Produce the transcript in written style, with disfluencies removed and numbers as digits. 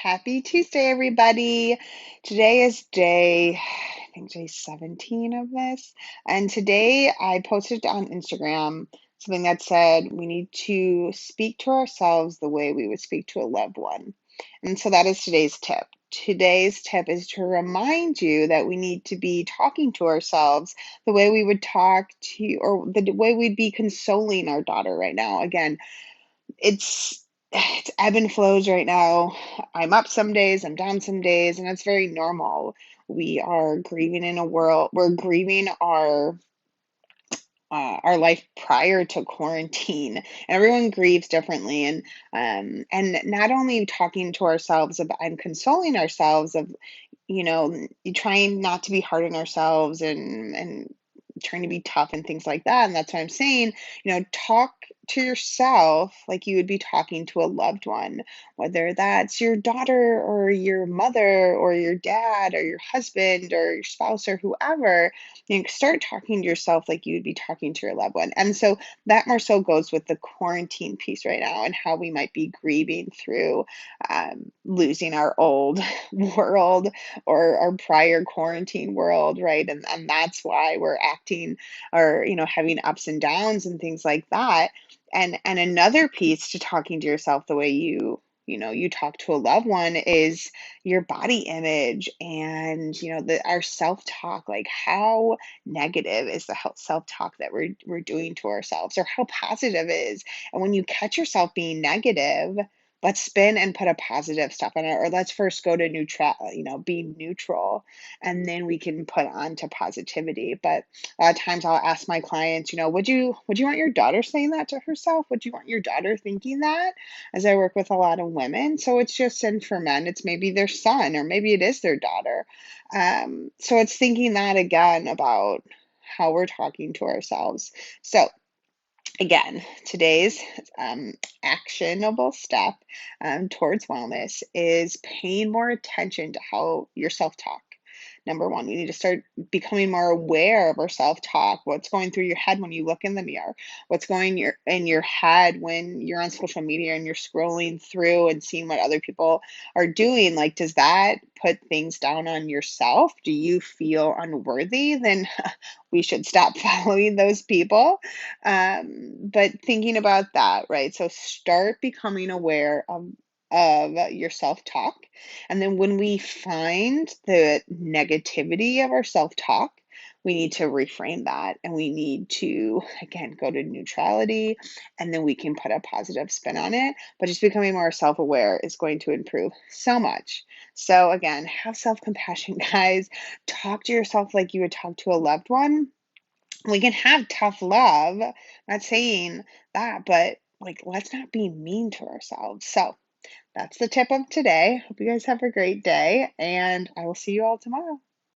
Happy Tuesday, everybody. Today is I think day 17 of this. And today I posted on Instagram something that said we need to speak to ourselves the way we would speak to a loved one. And so that is today's tip. Today's tip is to remind you that we need to be talking to ourselves the way we would talk to, or the way we'd be consoling our daughter right now. Again, it's ebb and flows right now. I'm up some days, I'm down some days, and that's very normal. We are grieving in a world, we're grieving our life prior to quarantine. Everyone grieves differently, and not only talking to ourselves about and consoling ourselves of, trying not to be hard on ourselves and trying to be tough and things like that. And that's what I'm saying, talk to yourself like you would be talking to a loved one, whether that's your daughter or your mother or your dad or your husband or your spouse or whoever. Start talking to yourself like you would be talking to your loved one. And so that more so goes with the quarantine piece right now and how we might be grieving through losing our old world or our prior quarantine world, right? And that's why we're acting or, having ups and downs and things like that. And another piece to talking to yourself the way you talk to a loved one is your body image and our self-talk. Like, how negative is the self-talk that we're doing to ourselves, or how positive is. And when you catch yourself being negative, let's spin and put a positive stuff on it, or let's first go to neutral, be neutral, and then we can put on to positivity. But a lot of times I'll ask my clients, would you want your daughter saying that to herself? Would you want your daughter thinking that? As I work with a lot of women. So it's just, and for men, it's maybe their son, or maybe it is their daughter. So it's thinking that again about how we're talking to ourselves. So again, today's actionable step towards wellness is paying more attention to how your self talk. Number one, we need to start becoming more aware of our self talk. What's going through your head when you look in the mirror? What's going in your head when you're on social media and you're scrolling through and seeing what other people are doing? Like, does that put things down on yourself? Do you feel unworthy? Then we should stop following those people. But thinking about that, right? So start becoming aware of your self-talk. And then when we find the negativity of our self-talk, we need to reframe that, and we need to, again, go to neutrality, and then we can put a positive spin on it. But just becoming more self-aware is going to improve so much. So again, have self-compassion, guys. Talk to yourself like you would talk to a loved one. We can have tough love. Not saying that, but like, let's not be mean to ourselves. So that's the tip of today. Hope you guys have a great day, and I will see you all tomorrow.